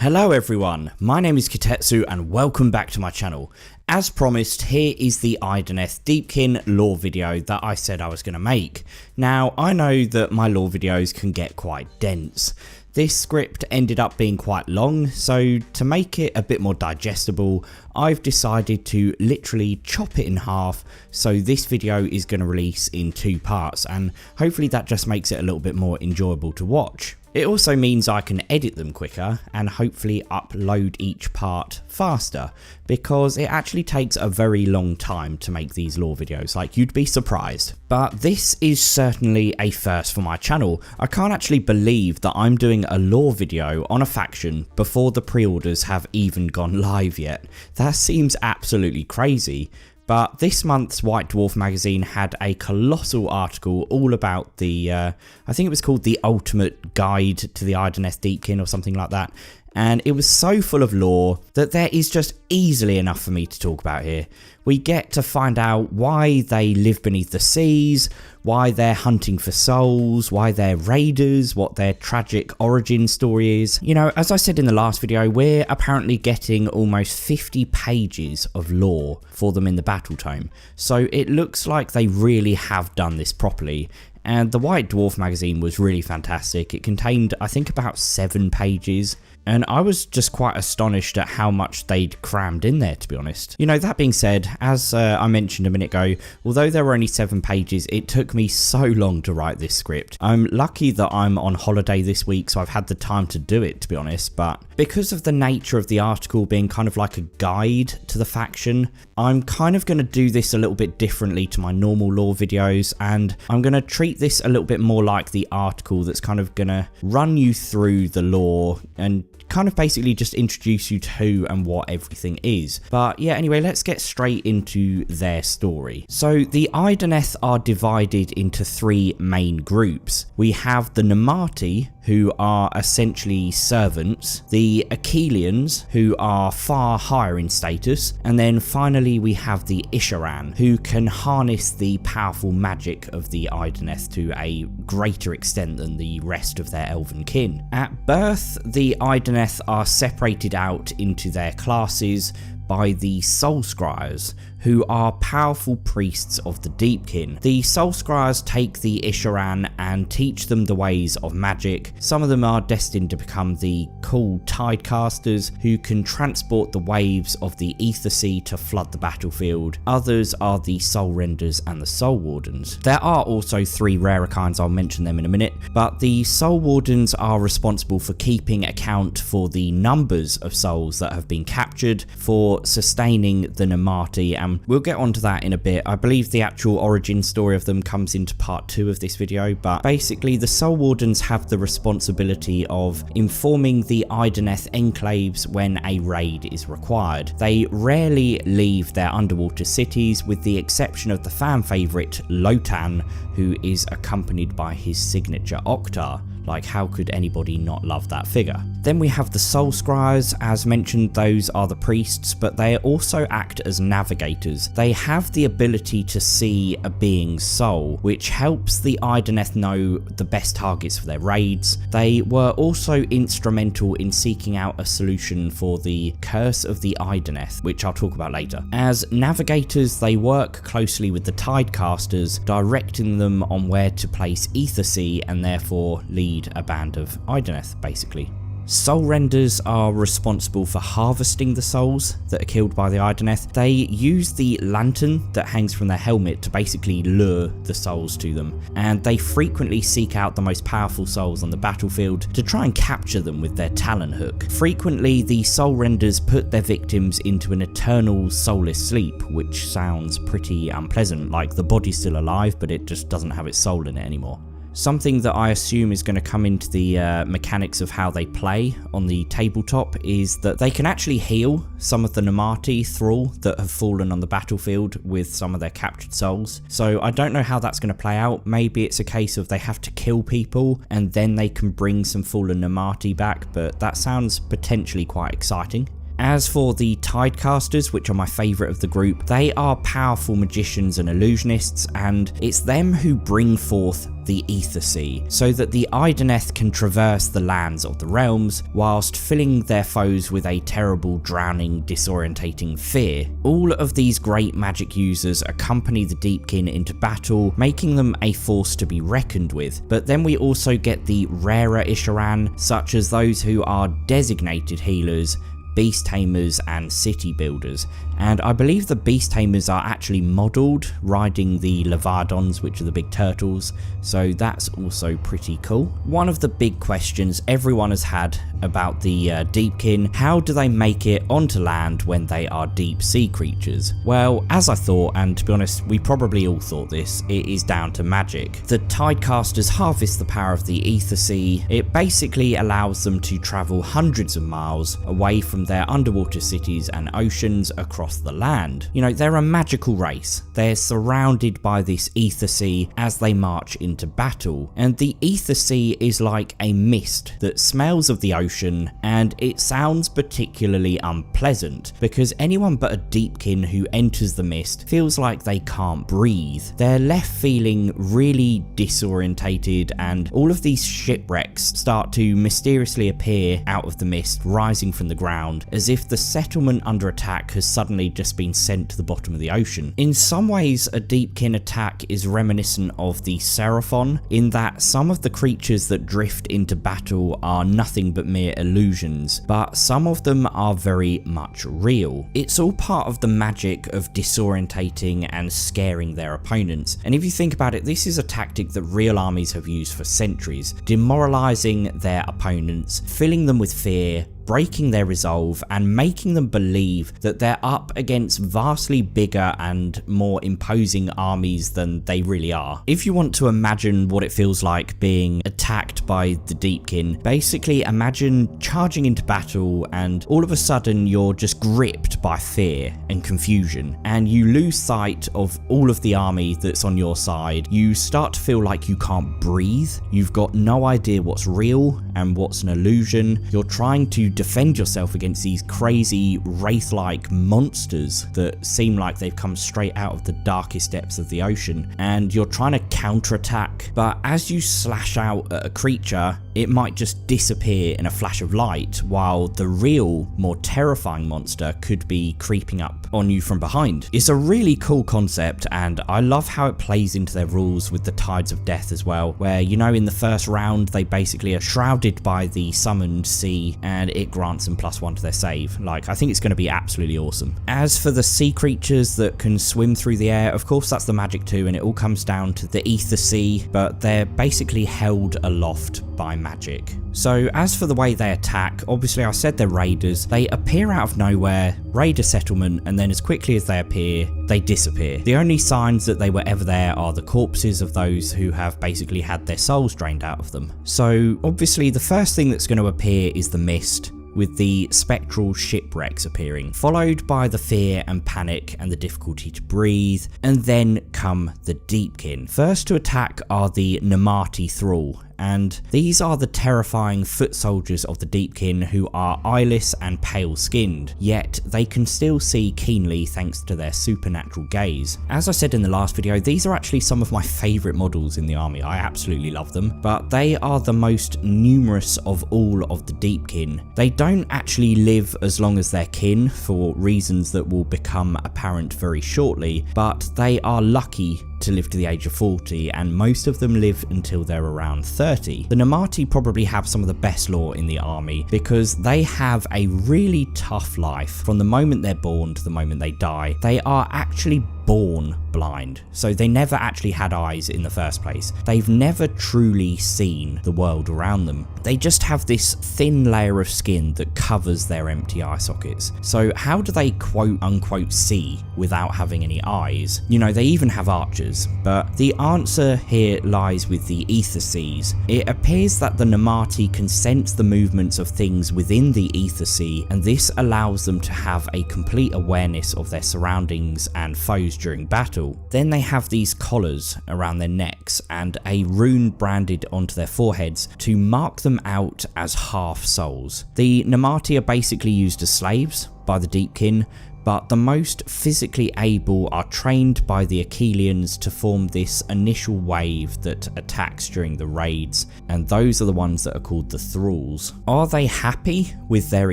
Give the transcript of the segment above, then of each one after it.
Hello everyone, my name is Kitetsu and welcome back to my channel. As promised, here is the Idoneth Deepkin lore video that I said I was going to make. Now, I know that my lore videos can get quite dense. This script ended up being quite long, so to make it a bit more digestible, I've decided to literally chop it in half, so this video is going to release in 2 parts, and hopefully that just makes it a little bit more enjoyable to watch. It also means I can edit them quicker and hopefully upload each part faster, because it actually takes a very long time to make these lore videos, like you'd be surprised. But this is certainly a first for my channel. I can't actually believe that I'm doing a lore video on a faction before the pre-orders have even gone live yet. That seems absolutely crazy. But this month's White Dwarf Magazine had a colossal article all about the, I think it was called The Ultimate Guide to the Idoneth Deepkin or something like that. And it was so full of lore that there is just easily enough for me to talk about here. We get to find out why they live beneath the seas, why they're hunting for souls, why they're raiders, what their tragic origin story is. You know, as I said in the last video, we're apparently getting almost 50 pages of lore for them in the battle tome. So it looks like they really have done this properly. And the White Dwarf magazine was really fantastic. It contained, I think, about 7 pages. And I was just quite astonished at how much they'd crammed in there, to be honest. You know, that being said, as I mentioned a minute ago, although there were only 7 pages, it took me so long to write this script. I'm lucky that I'm on holiday this week, so I've had the time to do it, to be honest. But because of the nature of the article being kind of like a guide to the faction, I'm kind of going to do this a little bit differently to my normal lore videos, and I'm going to treat this a little bit more like the article that's kind of going to run you through the lore and kind of basically just introduce you to who and what everything is. But yeah, anyway, let's get straight into their story. So the Idoneth are divided into 3 main groups. We have the Namarti, who are essentially servants, the Akhelians, who are far higher in status, and then finally we have the Isherann, who can harness the powerful magic of the Idoneth to a greater extent than the rest of their elven kin. At birth, the Idoneth are separated out into their classes by the soulscryers, who are powerful priests of the Deepkin. The soulscryers take the Isherann and teach them the ways of magic. Some of them are destined to become the cool tidecasters, who can transport the waves of the Ethersea to flood the battlefield. Others are the soulrenders and the soul wardens. There are also 3 rarer kinds, I'll mention them in a minute, but the soul wardens are responsible for keeping account for the numbers of souls that have been captured, for sustaining the Namarti, and we'll get onto that in a bit. I believe the actual origin story of them comes into part 2 of this video, but basically the soul wardens have the responsibility of informing the Idoneth enclaves when a raid is required. They rarely leave their underwater cities, with the exception of the fan favourite Lotann, who is accompanied by his signature octar. Like, how could anybody not love that figure? Then we have the soulscryers. As mentioned, those are the priests, but they also act as navigators. They have the ability to see a being's soul, which helps the Idoneth know the best targets for their raids. They were also instrumental in seeking out a solution for the curse of the Idoneth, which I'll talk about later. As navigators, they work closely with the tidecasters, directing them on where to place Ethersea and therefore lead a band of Idoneth, basically. Soulrenders are responsible for harvesting the souls that are killed by the Idoneth. They use the lantern that hangs from their helmet to basically lure the souls to them, and they frequently seek out the most powerful souls on the battlefield to try and capture them with their talon hook. Frequently, the soulrenders put their victims into an eternal soulless sleep, which sounds pretty unpleasant, like the body's still alive but it just doesn't have its soul in it anymore. Something that I assume is going to come into the mechanics of how they play on the tabletop is that they can actually heal some of the Namarti Thrall that have fallen on the battlefield with some of their captured souls. So I don't know how that's going to play out. Maybe it's a case of they have to kill people and then they can bring some fallen Namarti back, but that sounds potentially quite exciting. As for the tidecasters, which are my favourite of the group, they are powerful magicians and illusionists, and it's them who bring forth the Ethersea, so that the Idoneth can traverse the lands of the realms whilst filling their foes with a terrible, drowning, disorientating fear. All of these great magic users accompany the Deepkin into battle, making them a force to be reckoned with, but then we also get the rarer Isherann, such as those who are designated healers, beast tamers and city builders, and I believe the beast tamers are actually modelled riding the leviadons, which are the big turtles, so that's also pretty cool. One of the big questions everyone has had about the Deepkin: how do they make it onto land when they are deep sea creatures? Well, as I thought, and to be honest we probably all thought this, it is down to magic. The tidecasters harvest the power of the Ethersea. It basically allows them to travel hundreds of miles away from their underwater cities and oceans across the land. You know, they're a magical race. They're surrounded by this Ethersea as they march into battle, and the Ethersea is like a mist that smells of the ocean, and it sounds particularly unpleasant because anyone but a Deepkin who enters the mist feels like they can't breathe. They're left feeling really disorientated, and all of these shipwrecks start to mysteriously appear out of the mist, rising from the ground, as if the settlement under attack has suddenly just been sent to the bottom of the ocean. In some ways, a Deepkin attack is reminiscent of the Seraphon, in that some of the creatures that drift into battle are nothing but mere illusions, but some of them are very much real. It's all part of the magic of disorientating and scaring their opponents, and if you think about it, this is a tactic that real armies have used for centuries, demoralizing their opponents, filling them with fear, breaking their resolve, and making them believe that they're up against vastly bigger and more imposing armies than they really are. If you want to imagine what it feels like being attacked by the Deepkin, basically imagine charging into battle and all of a sudden you're just gripped by fear and confusion, and you lose sight of all of the army that's on your side. You start to feel like you can't breathe. You've got no idea what's real and what's an illusion. You're trying to defend yourself against these crazy wraith-like monsters that seem like they've come straight out of the darkest depths of the ocean, and you're trying to counterattack, but as you slash out at a creature, it might just disappear in a flash of light, while the real, more terrifying monster could be creeping up on you from behind. It's a really cool concept, and I love how it plays into their rules with the Tides of Death as well, where, you know, in the first round they basically are shrouded by the summoned sea and it grants them +1 to their save. Like, I think it's going to be absolutely awesome. As for the sea creatures that can swim through the air, of course that's the magic too, and it all comes down to the Ethersea, but they're basically held aloft by magic. So as for the way they attack, obviously I said they're raiders. They appear out of nowhere, raid a settlement, and then as quickly as they appear, they disappear. The only signs that they were ever there are the corpses of those who have basically had their souls drained out of them. So obviously the first thing that's going to appear is the mist, with the spectral shipwrecks appearing, followed by the fear and panic and the difficulty to breathe, and then come the Deepkin. First to attack are the Namarti Thrall, and these are the terrifying foot soldiers of the Deepkin who are eyeless and pale skinned, yet they can still see keenly thanks to their supernatural gaze. As I said in the last video, these are actually some of my favourite models in the army. I absolutely love them, but they are the most numerous of all of the Deepkin. They don't actually live as long as their kin for reasons that will become apparent very shortly, but they are lucky to live to the age of 40, and most of them live until they're around 30. The Namarti probably have some of the best lore in the army because they have a really tough life from the moment they're born to the moment they die. They are actually born blind, so they never actually had eyes in the first place. They've never truly seen the world around them. They just have this thin layer of skin that covers their empty eye sockets. So how do they quote unquote see without having any eyes? You know, they even have archers, but the answer here lies with the Etherseas. It appears that the Namarti can sense the movements of things within the Ethersea, and this allows them to have a complete awareness of their surroundings and foes foes during battle. Then they have these collars around their necks and a rune branded onto their foreheads to mark them out as half souls. The Namarti are basically used as slaves by the Deepkin, but the most physically able are trained by the Akhelians to form this initial wave that attacks during the raids, and those are the ones that are called the Thralls. Are they happy with their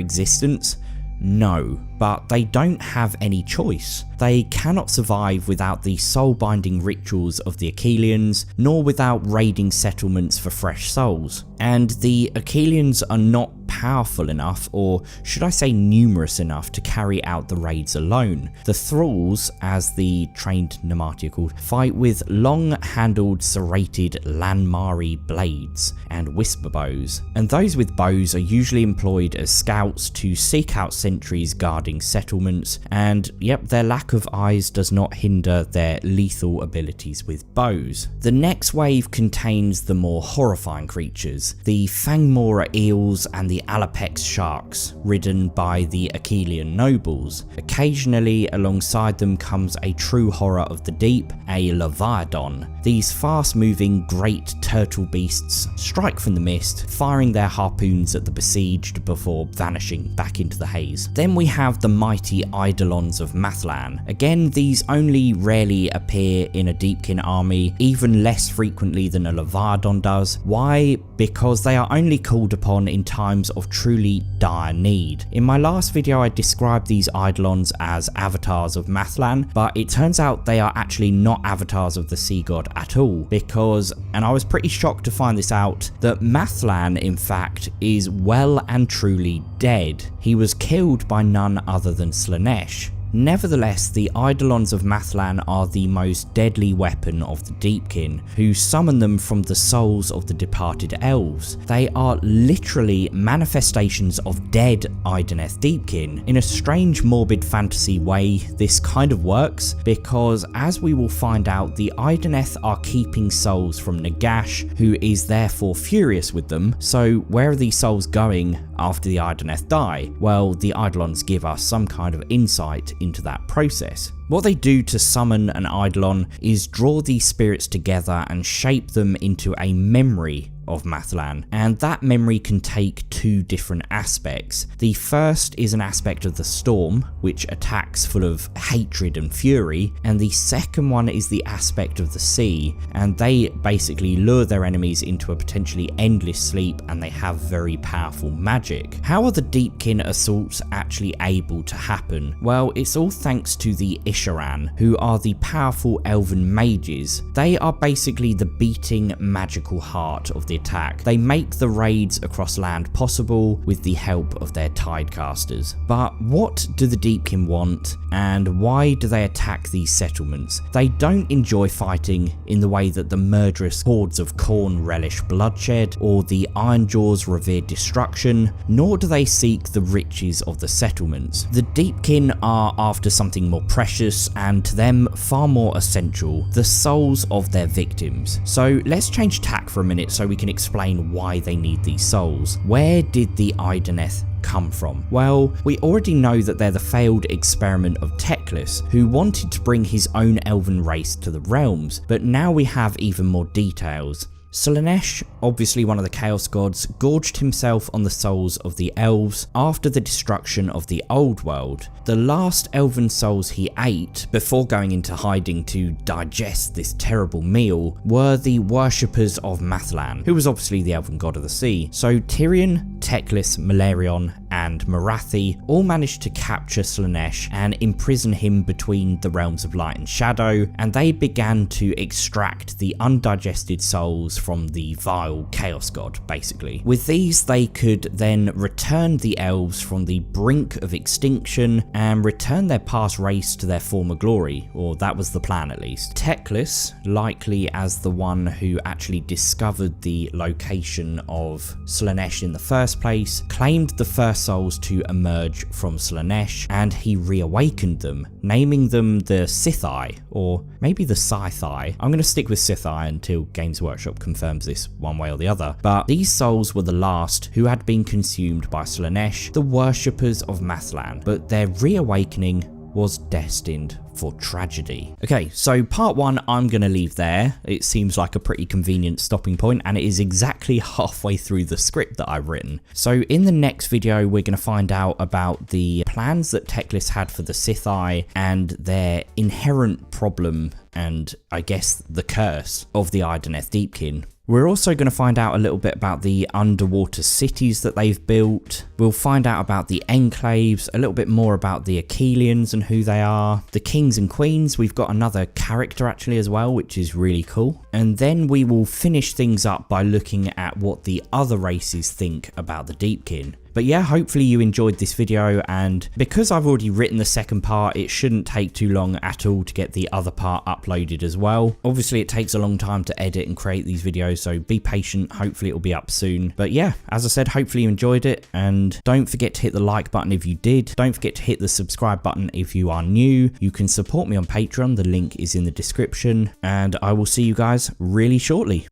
existence? No, but they don't have any choice. They cannot survive without the soul-binding rituals of the Akhelians, nor without raiding settlements for fresh souls. And the Akhelians are not powerful enough, or should I say numerous enough, to carry out the raids alone. The Thralls, as the trained Namarti are called, fight with long-handled serrated Lanmari blades and whisper bows, and those with bows are usually employed as scouts to seek out sentries guarding settlements, and yep, their lack of eyes does not hinder their lethal abilities with bows. The next wave contains the more horrifying creatures, the fangmora eels and the allopex sharks, ridden by the Akhelian nobles. Occasionally alongside them comes a true horror of the deep, a leviadon. These fast-moving great turtle beasts strike from the mist, firing their harpoons at the besieged before vanishing back into the haze. Then we have the mighty Eidelons of Mathlann. Again, these only rarely appear in a Deepkin army, even less frequently than a leviadon does. Why? Because they are only called upon in times of truly dire need. In my last video I described these Eidolons as avatars of Mathlann, but it turns out they are actually not avatars of the sea god at all, because, and I was pretty shocked to find this out, that Mathlann in fact is well and truly dead. He was killed by none other than Slaanesh. Nevertheless, the Eidolons of Mathlann are the most deadly weapon of the Deepkin, who summon them from the souls of the departed elves. They are literally manifestations of dead Idoneth Deepkin. In a strange morbid fantasy way, this kind of works, because as we will find out, the Idoneth are keeping souls from Nagash, who is therefore furious with them. So where are these souls going after the Idoneth die? Well, the Eidolons give us some kind of insight into that process. What they do to summon an Eidolon is draw these spirits together and shape them into a memory of Mathlann, and that memory can take two different aspects. The first is an aspect of the storm, which attacks full of hatred and fury, and the second one is the aspect of the sea, and they basically lure their enemies into a potentially endless sleep, and they have very powerful magic. How are the Deepkin assaults actually able to happen? Well, it's all thanks to the Isherann, who are the powerful elven mages. They are basically the beating magical heart of the attack. They make the raids across land possible with the help of their tidecasters. But what do the Deepkin want, and why do they attack these settlements? They don't enjoy fighting in the way that the murderous hordes of Khorne relish bloodshed, or the Ironjaws revere destruction, nor do they seek the riches of the settlements. The Deepkin are after something more precious, and to them far more essential, the souls of their victims. So let's change tack for a minute so we can explain why they need these souls. Where did the Idoneth come from? Well, we already know that they're the failed experiment of Teclis, who wanted to bring his own elven race to the realms, but now we have even more details. Slaanesh, obviously one of the Chaos Gods, gorged himself on the souls of the elves after the destruction of the Old World. The last elven souls he ate, before going into hiding to digest this terrible meal, were the worshippers of Mathlann, who was obviously the elven god of the sea. So Tyrion, Teclis, Malerion, and Morathi all managed to capture Slaanesh and imprison him between the realms of light and shadow, and they began to extract the undigested souls from the vile Chaos God, basically. With these, they could then return the elves from the brink of extinction and return their past race to their former glory, or that was the plan at least. Teclis, likely as the one who actually discovered the location of Slaanesh in the first place, claimed the first souls to emerge from Slaanesh, and he reawakened them, naming them the Sithai, or maybe the Scythai. I'm going to stick with Sithai until Games Workshop confirms this one way or the other, but these souls were the last who had been consumed by Slaanesh, the worshippers of Mathlann, but their reawakening was destined for tragedy. Okay, so part 1 I'm going to leave there. It seems like a pretty convenient stopping point, and it is exactly halfway through the script that I've written. So in the next video we're going to find out about the plans that Teclis had for the Sithai and their inherent problem and I guess the curse of the Idoneth Deepkin. We're also going to find out a little bit about the underwater cities that they've built. We'll find out about the enclaves, a little bit more about the Akhelians and who they are. The kings and queens, we've got another character actually as well, which is really cool. And then we will finish things up by looking at what the other races think about the Deepkin. But yeah, hopefully you enjoyed this video, and because I've already written the second part, it shouldn't take too long at all to get the other part uploaded as well. Obviously it takes a long time to edit and create these videos, so be patient, hopefully it'll be up soon. But yeah, as I said, hopefully you enjoyed it, and don't forget to hit the like button if you did. Don't forget to hit the subscribe button if you are new. You can support me on Patreon, the link is in the description, and I will see you guys really shortly.